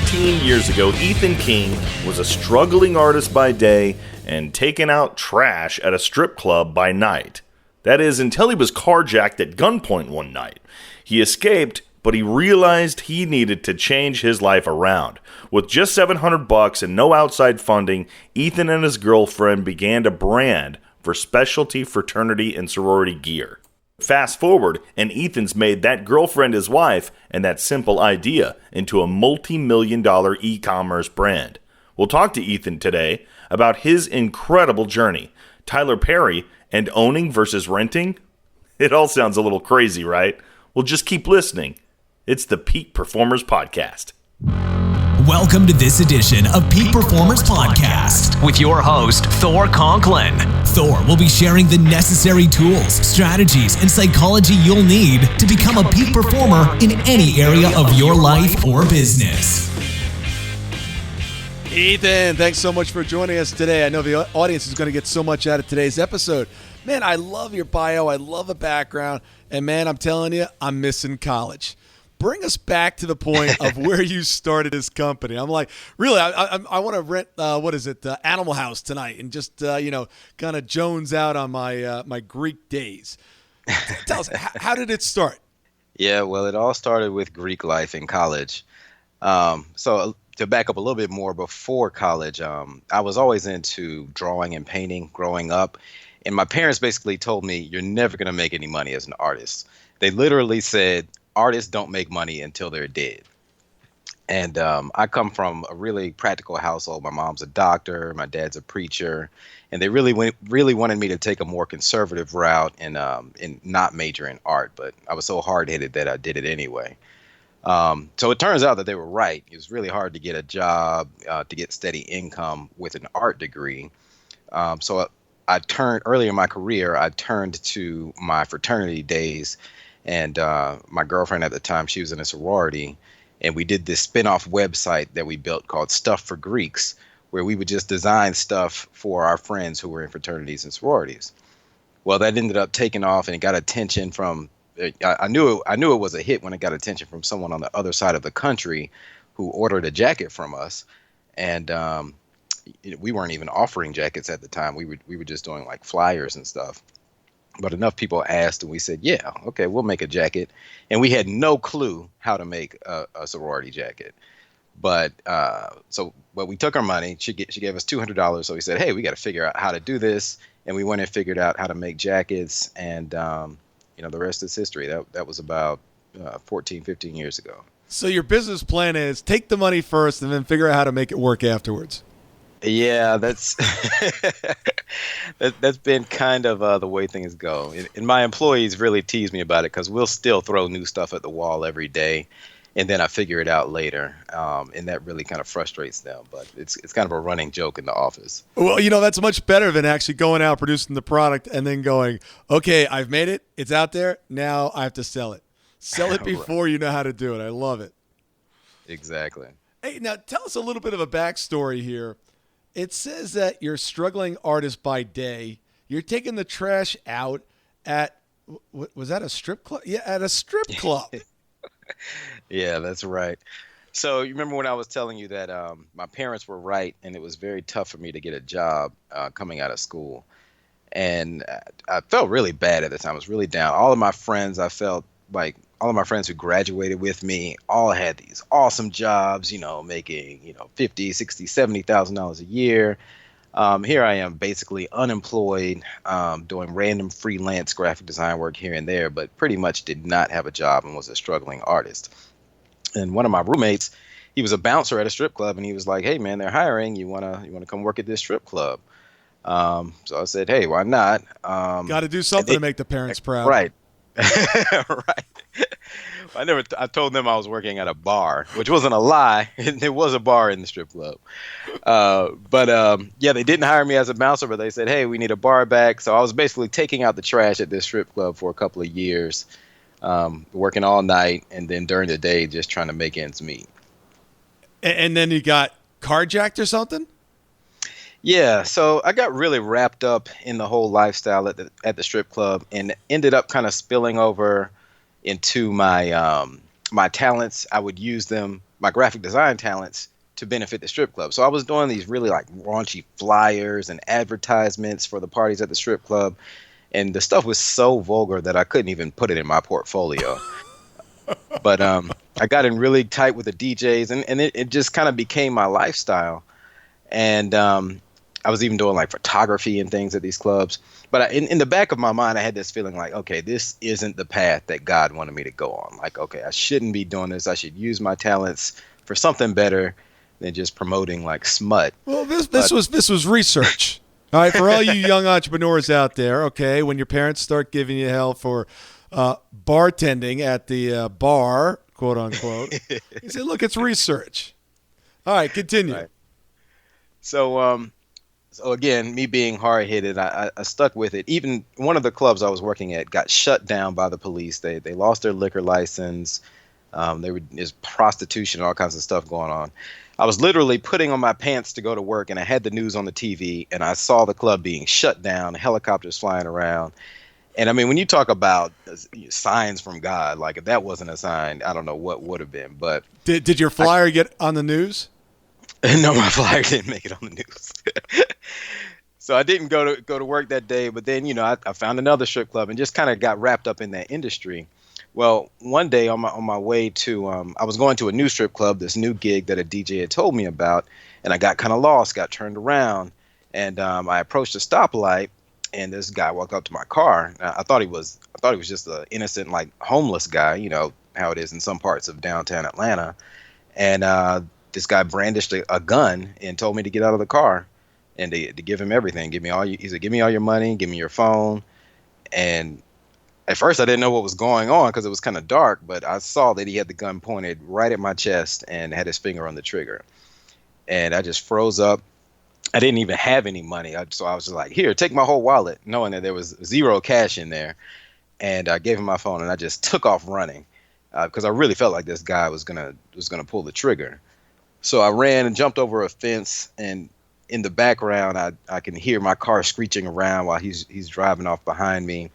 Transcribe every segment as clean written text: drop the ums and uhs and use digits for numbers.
15 years ago, Ethan King was a struggling artist by day and taking out trash at a strip club by night. That is, until he was carjacked at gunpoint one night. He escaped, but he realized he needed to change his life around. With just $700 and no outside funding, Ethan and his girlfriend began to brand for specialty fraternity and sorority gear. Fast forward, and Ethan's made that girlfriend his wife and that simple idea into a multi-million-dollar e-commerce brand. We'll talk to Ethan today about his incredible journey, Tyler Perry, and owning versus renting. It all sounds a little crazy, right? Well, just keep listening. It's the Peak Performers Podcast. Welcome to this edition of Peak Performers Podcast with your host, Thor Conklin. Thor will be sharing the necessary tools, strategies, and psychology you'll need to become a peak performer in any area of your life or business. Ethan, thanks so much for joining us today. I know the audience is going to get so much out of today's episode. Man, I love your bio. I love the background. And man, I'm telling you, I'm missing college. Bring us back to the point of where you started this company. I'm like, really, I want to rent, Animal House tonight and just, kind of Jones out on my Greek days. Tell us, how did it start? Yeah, well, it all started with Greek life in college. So to back up a little bit more, before college, I was always into drawing and painting growing up. And my parents basically told me, you're never going to make any money as an artist. They literally said, artists don't make money until they're dead. And I come from a really practical household. My mom's a doctor, my dad's a preacher, and they really wanted me to take a more conservative route and not major in art. But I was so hard-headed that I did it anyway. So it turns out that they were right. It was really hard to get a job, to get steady income with an art degree. So I turned early in my career, I turned to my fraternity days. And my girlfriend at the time, she was in a sorority, and we did this spin-off website that we built called Stuff for Greeks, where we would just design stuff for our friends who were in fraternities and sororities. Well, that ended up taking off, and it got attention from I knew it was a hit when it got attention from someone on the other side of the country who ordered a jacket from us. And we weren't even offering jackets at the time. We were just doing like flyers and stuff. But enough people asked, and we said, yeah, okay, we'll make a jacket. And we had no clue how to make a sorority jacket. But we took our money. She gave us $200. So we said, hey, we got to figure out how to do this. And we went and figured out how to make jackets. And, the rest is history. That was about 14, 15 years ago. So your business plan is take the money first and then figure out how to make it work afterwards. Yeah, that's that's been kind of the way things go. And my employees really tease me about it because we'll still throw new stuff at the wall every day, and then I figure it out later, and that really kind of frustrates them. But it's kind of a running joke in the office. Well, that's much better than actually going out, producing the product, and then going, okay, I've made it. It's out there. Now I have to sell it. Sell it before right. You know how to do it. I love it. Exactly. Hey, now tell us a little bit of a backstory here. It says that you're a struggling artist by day. You're taking the trash out at, was that a strip club? Yeah, at a strip club. Yeah, that's right. So you remember when I was telling you that my parents were right, and it was very tough for me to get a job coming out of school. And I felt really bad at the time. I was really down. All of my friends, I felt like all of my friends who graduated with me all had these awesome jobs, making, $50,000, $60,000, $70,000 a year. Here I am basically unemployed, doing random freelance graphic design work here and there, but pretty much did not have a job and was a struggling artist. And one of my roommates, he was a bouncer at a strip club, and he was like, hey man, they're hiring. You wanna come work at this strip club? So I said, hey, why not? Got to do something to make the parents proud. Right. Right. I told them I was working at a bar, which wasn't a lie. There was a bar in the strip club. They didn't hire me as a bouncer, but they said, hey, we need a bar back. So I was basically taking out the trash at this strip club for a couple of years, working all night, and then during the day just trying to make ends meet. And then you got carjacked or something? Yeah, so I got really wrapped up in the whole lifestyle at the strip club, and ended up kind of spilling over into my my talents. I would use them my graphic design talents to benefit the strip club. So I was doing these really like raunchy flyers and advertisements for the parties at the strip club. And the stuff was so vulgar that I couldn't even put it in my portfolio. But I got in really tight with the DJs, and it just kind of became my lifestyle. And I was even doing like photography and things at these clubs. But in the back of my mind, I had this feeling like, okay, this isn't the path that God wanted me to go on. Like, okay, I shouldn't be doing this. I should use my talents for something better than just promoting like smut. Well, this was research. All right, for all you young entrepreneurs out there, okay, when your parents start giving you hell for bartending at the bar, quote unquote, you say, look, it's research. All right, continue. Right. So again, me being hard-headed, I stuck with it. Even one of the clubs I was working at got shut down by the police. They lost their liquor license. There's prostitution, all kinds of stuff going on. I was literally putting on my pants to go to work, and I had the news on the TV, and I saw the club being shut down, helicopters flying around. And I mean, when you talk about signs from God, like if that wasn't a sign, I don't know what would have been. But did your flyer get on the news? No, my flyer didn't make it on the news. So I didn't go to work that day. But then, I found another strip club and just kind of got wrapped up in that industry. Well, one day on my way to, I was going to a new strip club, this new gig that a DJ had told me about, and I got kind of lost, got turned around, and I approached a stoplight, and this guy walked up to my car. I thought he was just an innocent, like homeless guy, how it is in some parts of downtown Atlanta, and this guy brandished a gun and told me to get out of the car, and to give him everything, he said, give me all your money, give me your phone, and at first, I didn't know what was going on because it was kind of dark, but I saw that he had the gun pointed right at my chest and had his finger on the trigger. And I just froze up. I didn't even have any money. So I was just like, here, take my whole wallet, knowing that there was zero cash in there. And I gave him my phone, and I just took off running because I really felt like this guy was gonna pull the trigger. So I ran and jumped over a fence, and in the background, I can hear my car screeching around while he's driving off behind me.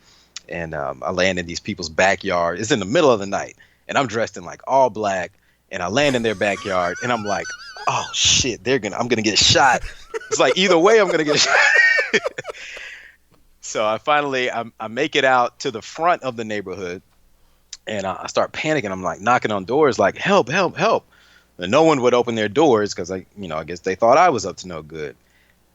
And I land in these people's backyard. It's in the middle of the night, and I'm dressed in like all black, and I land in their backyard, and I'm like, oh shit, I'm gonna get shot. It's like either way, I'm gonna get shot. So I make it out to the front of the neighborhood, and I start panicking. I'm like knocking on doors, like help, help, help. And no one would open their doors because I guess they thought I was up to no good.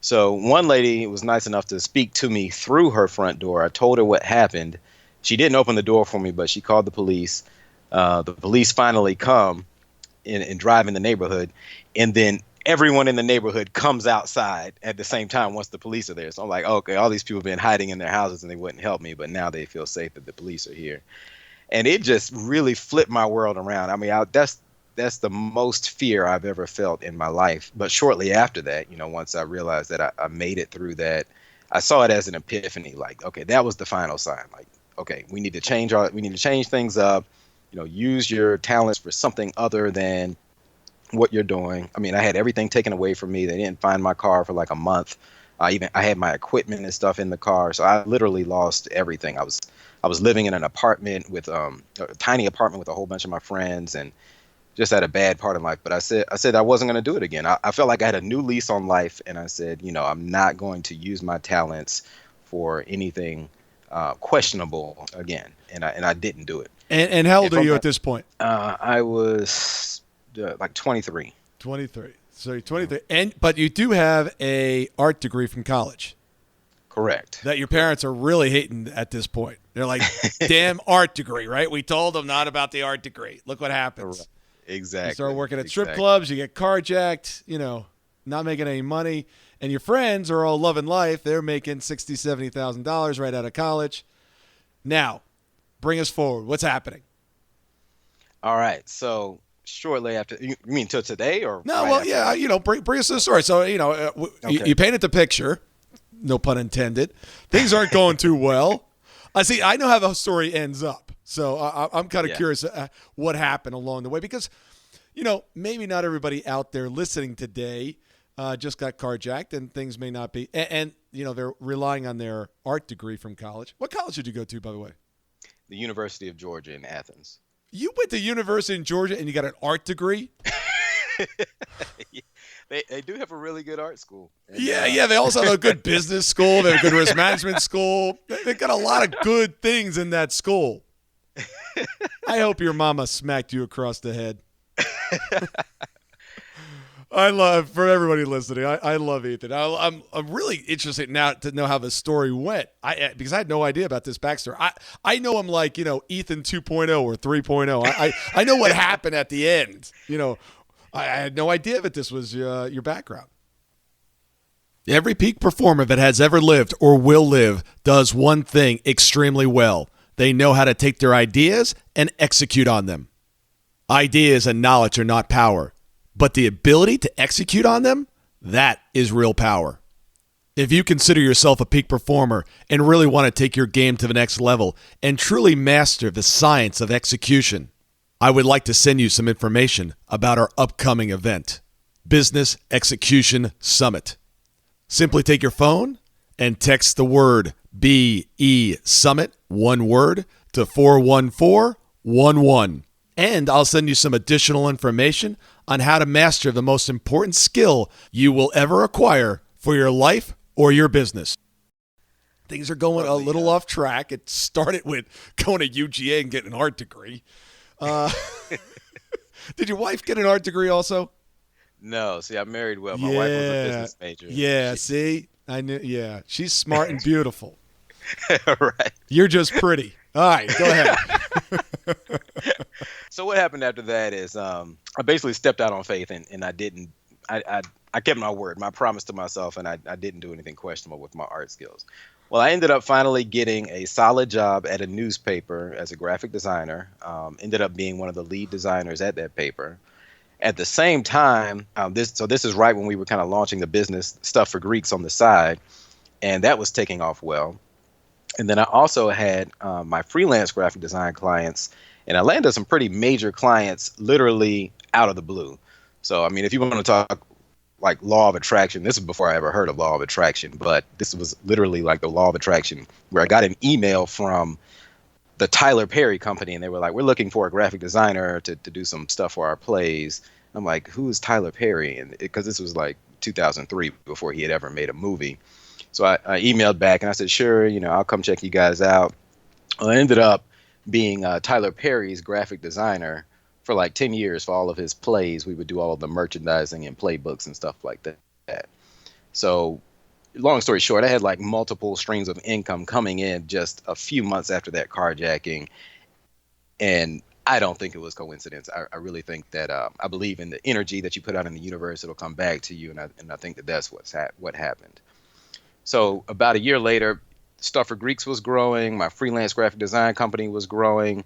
So one lady was nice enough to speak to me through her front door. I told her what happened. She didn't open the door for me, but she called the police. The police finally come and drive in the neighborhood. And then everyone in the neighborhood comes outside at the same time once the police are there. So I'm like, okay, all these people have been hiding in their houses and they wouldn't help me, but now they feel safe that the police are here. And it just really flipped my world around. I mean, that's the most fear I've ever felt in my life. But shortly after that, once I realized that I made it through that, I saw it as an epiphany. Like, okay, that was the final sign. Like, okay, we need to change things up. Use your talents for something other than what you're doing. I mean, I had everything taken away from me. They didn't find my car for like a month. I had my equipment and stuff in the car, so I literally lost everything. I was living in an apartment with a tiny apartment with a whole bunch of my friends, and just at a bad part in life. But I said I wasn't going to do it again. I felt like I had a new lease on life, and I said, I'm not going to use my talents for anything questionable again. And I didn't do it. And how old are you at this point? I was like 23. 23. So you're 23. But you do have a art degree from college. Correct. That your parents are really hating at this point. They're like, damn art degree, right? We told them not about the art degree. Look what happens. Correct. Exactly. You start working at strip clubs, you get carjacked, not making any money, and your friends are all loving life. They're making $60,000, $70,000 right out of college. Now, bring us forward. What's happening? All right. So shortly after, you mean till today or? No, right well, yeah, bring us to the story. So, okay. you painted the picture, no pun intended. Things aren't going too well. I know how the story ends up. So I'm kind of curious what happened along the way because, maybe not everybody out there listening today just got carjacked and things may not be. And they're relying on their art degree from college. What college did you go to, by the way? The University of Georgia in Athens. You went to University in Georgia and you got an art degree? They do have a really good art school. And, Yeah. They also have a good business school. They have a good risk management school. They've got a lot of good things in that school. I hope your mama smacked you across the head. I love, for everybody listening, I love Ethan. I'm really interested now to know how the story went. Because I had no idea about this backstory. I know him like, Ethan 2.0 or 3.0. I know what happened at the end. I had no idea that this was your background. Every peak performer that has ever lived or will live does one thing extremely well. They know how to take their ideas and execute on them. Ideas and knowledge are not power, but the ability to execute on them, that is real power. If you consider yourself a peak performer and really want to take your game to the next level and truly master the science of execution, I would like to send you some information about our upcoming event, Business Execution Summit. Simply take your phone and text the word BE Summit, one word, to 41411. And I'll send you some additional information on how to master the most important skill you will ever acquire for your life or your business. Things are going a little off track. It started with going to UGA and getting an art degree. Did your wife get an art degree also? No, see, I married well. My wife was a business major. Yeah, see? I knew. Yeah, she's smart and beautiful. Right. You're just pretty. All right, go ahead. So what happened after that is I basically stepped out on faith and I didn't. I kept my word, my promise to myself, and I didn't do anything questionable with my art skills. Well, I ended up finally getting a solid job at a newspaper as a graphic designer. Ended up being one of the lead designers at that paper. At the same time, this is right when we were kind of launching the business Stuff for Greeks on the side, and that was taking off well. And then I also had my freelance graphic design clients, and I landed some pretty major clients literally out of the blue. So, I mean, if you want to talk like law of attraction, this is before I ever heard of law of attraction, but this was literally like the law of attraction, where I got an email from the Tyler Perry company, and they were like, we're looking for a graphic designer to do some stuff for our plays. I'm like, who is Tyler Perry? And because this was like 2003, before he had ever made a movie. So I emailed back and I said, sure, I'll come check you guys out. Well, I ended up being Tyler Perry's graphic designer for like 10 years for all of his plays. We would do all of the merchandising and playbooks and stuff like that. So long story short, I had like multiple streams of income coming in just a few months after that carjacking. And I don't think it was coincidence. I really think that I believe in the energy that you put out in the universe. It'll come back to you. And I think that that's what happened. So about a year later, Stuff for Greeks was growing. My freelance graphic design company was growing.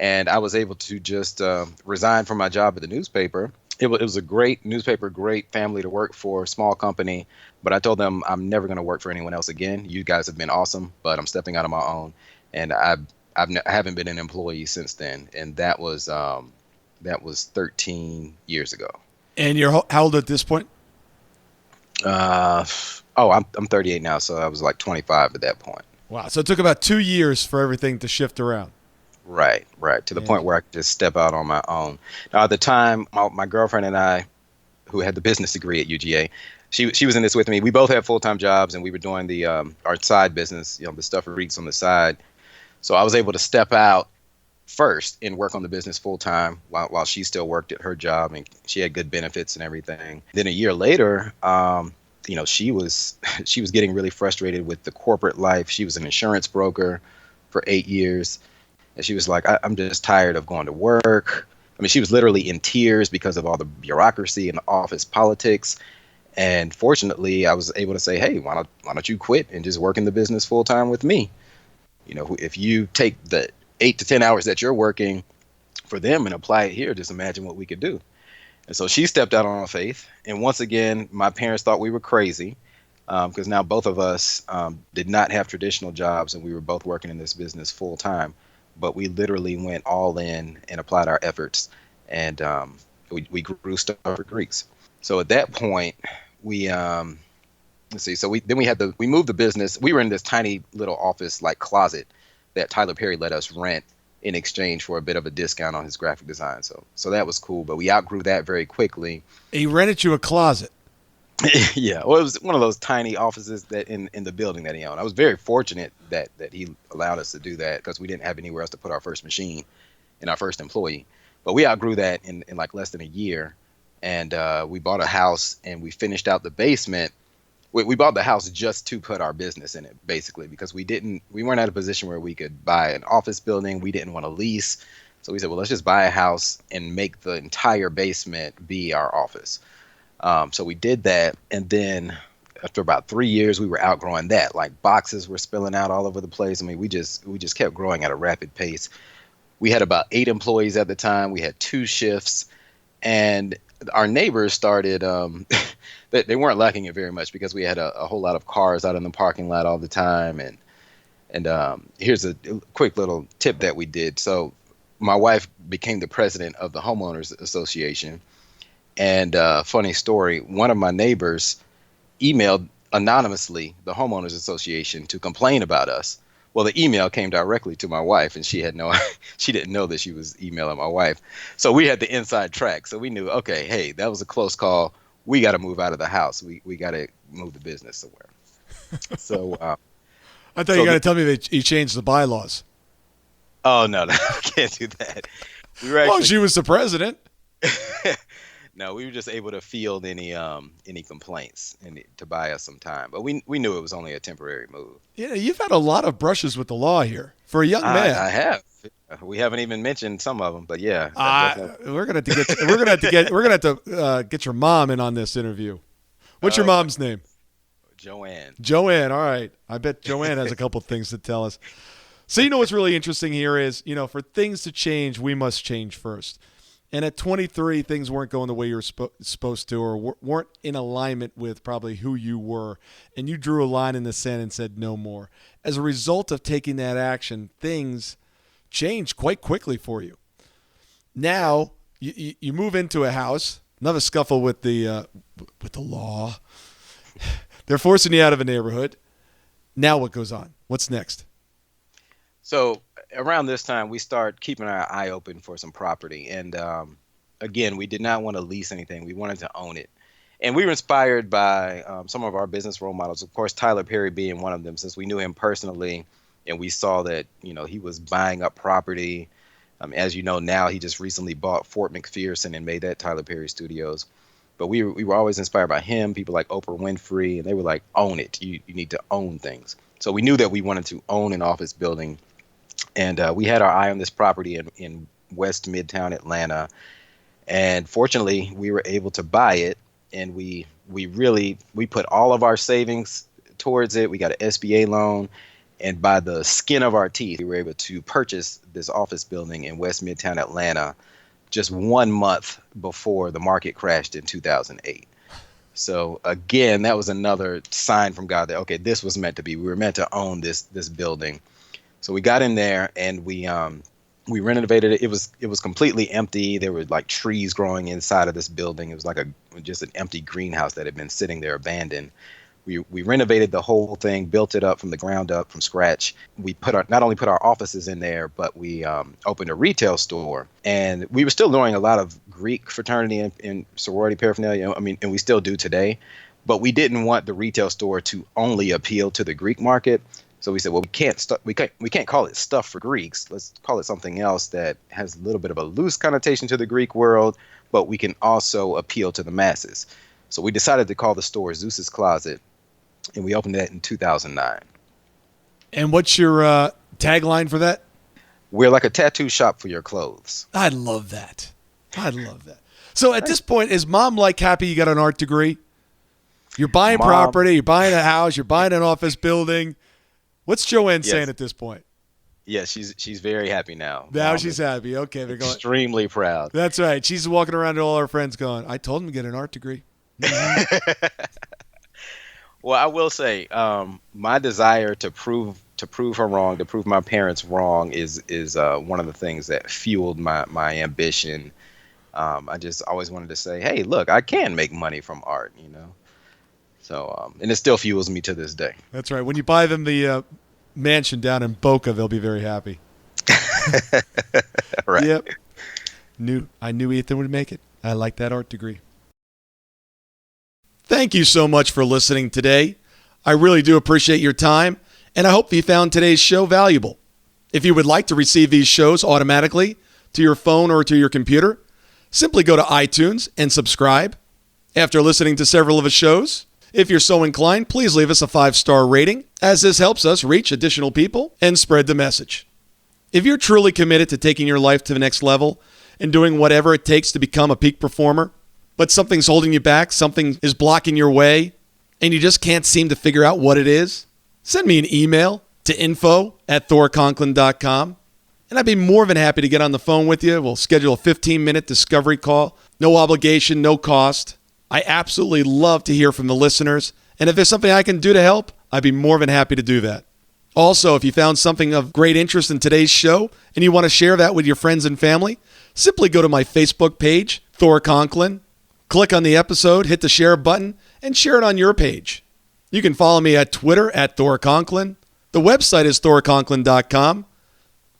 And I was able to just resign from my job at the newspaper. It was a great newspaper, great family to work for, small company. But I told them I'm never going to work for anyone else again. You guys have been awesome, but I'm stepping out on my own. And I haven't been an employee since then. And that was 13 years ago. And you're how old at this point? I'm 38 now, so I was like 25 at that point. Wow. So it took about 2 years for everything to shift around. Right. To the point where I could just step out on my own. Now, at the time, my girlfriend and I, who had the business degree at UGA, she was in this with me. We both had full-time jobs, and we were doing the our side business, the Stuff for Greeks on the side. So I was able to step out first and work on the business full-time while she still worked at her job, and she had good benefits and everything. Then a year later, she was getting really frustrated with the corporate life. She was an insurance broker for 8 years. And she was like, I'm just tired of going to work. I mean, she was literally in tears because of all the bureaucracy and the office politics. And fortunately, I was able to say, hey, why don't you quit and just work in the business full time with me? If you take the 8 to 10 hours that you're working for them and apply it here, just imagine what we could do. And so she stepped out on faith. And once again, my parents thought we were crazy because now both of us did not have traditional jobs, and we were both working in this business full time. But we literally went all in and applied our efforts, and we grew Stuff for Greeks. So at that point, we moved the business. We were in this tiny little office like closet that Tyler Perry let us rent in exchange for a bit of a discount on his graphic design. So that was cool, but we outgrew that very quickly. He rented you a closet. Yeah, well, it was one of those tiny offices that in the building that he owned. I was very fortunate that he allowed us to do that because we didn't have anywhere else to put our first machine and our first employee. But we outgrew that in like less than a year, and we bought a house and we finished out the basement. We bought the house just to put our business in it, basically, because we weren't at a position where we could buy an office building. We didn't want to lease, so we said, well, let's just buy a house and make the entire basement be our office. So we did that, and then after about 3 years, we were outgrowing that. Like boxes were spilling out all over the place. I mean, we just kept growing at a rapid pace. We had about 8 employees at the time. We had 2 shifts, and our neighbors started. They weren't liking it very much because we had a whole lot of cars out in the parking lot all the time. And here's a quick little tip that we did. So my wife became the president of the homeowners association. And funny story, one of my neighbors emailed anonymously the homeowners association to complain about us. Well, the email came directly to my wife, and she didn't know that she was emailing my wife. So we had the inside track. So we knew, okay, hey, that was a close call. We got to move out of the house. We got to move the business somewhere. So I thought you were going to tell me that he changed the bylaws. Oh, no, we can't do that. We were actually, she was the president. No, we were just able to field any complaints and to buy us some time. But we knew it was only a temporary move. Yeah, you've had a lot of brushes with the law here for a young man. I have. We haven't even mentioned some of them, but yeah. We're gonna have to get your mom in on this interview. What's your mom's name? Joanne. Joanne. All right. I bet Joanne has a couple things to tell us. So you know what's really interesting here is, for things to change, we must change first. And at 23, things weren't going the way you were supposed to, or weren't in alignment with probably who you were. And you drew a line in the sand and said no more. As a result of taking that action, things changed quite quickly for you. Now you move into a house, another scuffle with the law. They're forcing you out of a neighborhood. Now what goes on? What's next? So around this time, we start keeping our eye open for some property. And again, we did not want to lease anything. We wanted to own it. And we were inspired by some of our business role models, of course, Tyler Perry being one of them, since we knew him personally. And we saw that, he was buying up property. As you know, now he just recently bought Fort McPherson and made that Tyler Perry Studios. But we were always inspired by him, people like Oprah Winfrey, and they were like, own it. You need to own things. So we knew that we wanted to own an office building. And we had our eye on this property in West Midtown Atlanta. And fortunately, we were able to buy it. And we put all of our savings towards it. We got an SBA loan. And by the skin of our teeth, we were able to purchase this office building in West Midtown Atlanta just 1 month before the market crashed in 2008. So again, that was another sign from God that, okay, this was meant to be. We were meant to own this building. So we got in there and we renovated it. It was completely empty. There were like trees growing inside of this building. It was like just an empty greenhouse that had been sitting there abandoned. We renovated the whole thing, built it up from the ground up, from scratch. We not only put our offices in there, but we opened a retail store. And we were still doing a lot of Greek fraternity and sorority paraphernalia. And we still do today. But we didn't want the retail store to only appeal to the Greek market. So we said, well, we can't call it stuff for Greeks. Let's call it something else that has a little bit of a loose connotation to the Greek world, but we can also appeal to the masses. So we decided to call the store Zeus's Closet. And we opened that in 2009. And what's your tagline for that? We're like a tattoo shop for your clothes. I love that. So at this point, is mom happy you got an art degree? You're buying property, you're buying a house, you're buying an office building. What's Joanne saying at this point? Yeah, she's very happy now. Now she's happy. Okay, they're going extremely proud. That's right. She's walking around to all her friends going, I told him to get an art degree. Well, I will say, my desire to prove her wrong, to prove my parents wrong, is one of the things that fueled my ambition. I just always wanted to say, hey, look, I can make money from art, So, and it still fuels me to this day. That's right. When you buy them the mansion down in Boca, they'll be very happy. Right. Yep. I knew Ethan would make it. I like that art degree. Thank you so much for listening today. I really do appreciate your time, and I hope you found today's show valuable. If you would like to receive these shows automatically to your phone or to your computer, simply go to iTunes and subscribe. After listening to several of the shows, if you're so inclined, please leave us a 5-star rating, as this helps us reach additional people and spread the message. If you're truly committed to taking your life to the next level and doing whatever it takes to become a peak performer, but something's holding you back, something is blocking your way, and you just can't seem to figure out what it is, send me an email to info@thorconklin.com, and I'd be more than happy to get on the phone with you. We'll schedule a 15-minute discovery call. No obligation, no cost. I absolutely love to hear from the listeners, and if there's something I can do to help, I'd be more than happy to do that. Also, if you found something of great interest in today's show and you want to share that with your friends and family, simply go to my Facebook page, Thor Conklin, click on the episode, hit the share button, and share it on your page. You can follow me at Twitter at Thor Conklin. The website is thorconklin.com.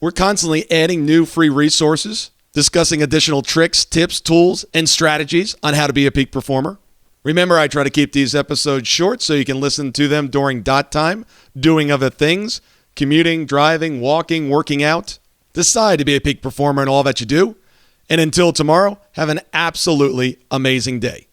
We're constantly adding new free resources, discussing additional tricks, tips, tools, and strategies on how to be a peak performer. Remember, I try to keep these episodes short so you can listen to them during dot time, doing other things, commuting, driving, walking, working out. Decide to be a peak performer in all that you do. And until tomorrow, have an absolutely amazing day.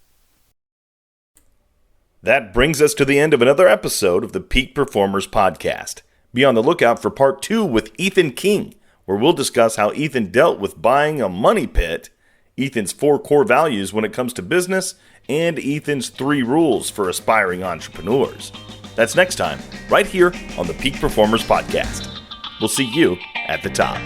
That brings us to the end of another episode of the Peak Performers Podcast. Be on the lookout for part 2 with Ethan King, where we'll discuss how Ethan dealt with buying a money pit, Ethan's 4 core values when it comes to business, and Ethan's 3 rules for aspiring entrepreneurs. That's next time, right here on the Peak Performers Podcast. We'll see you at the top.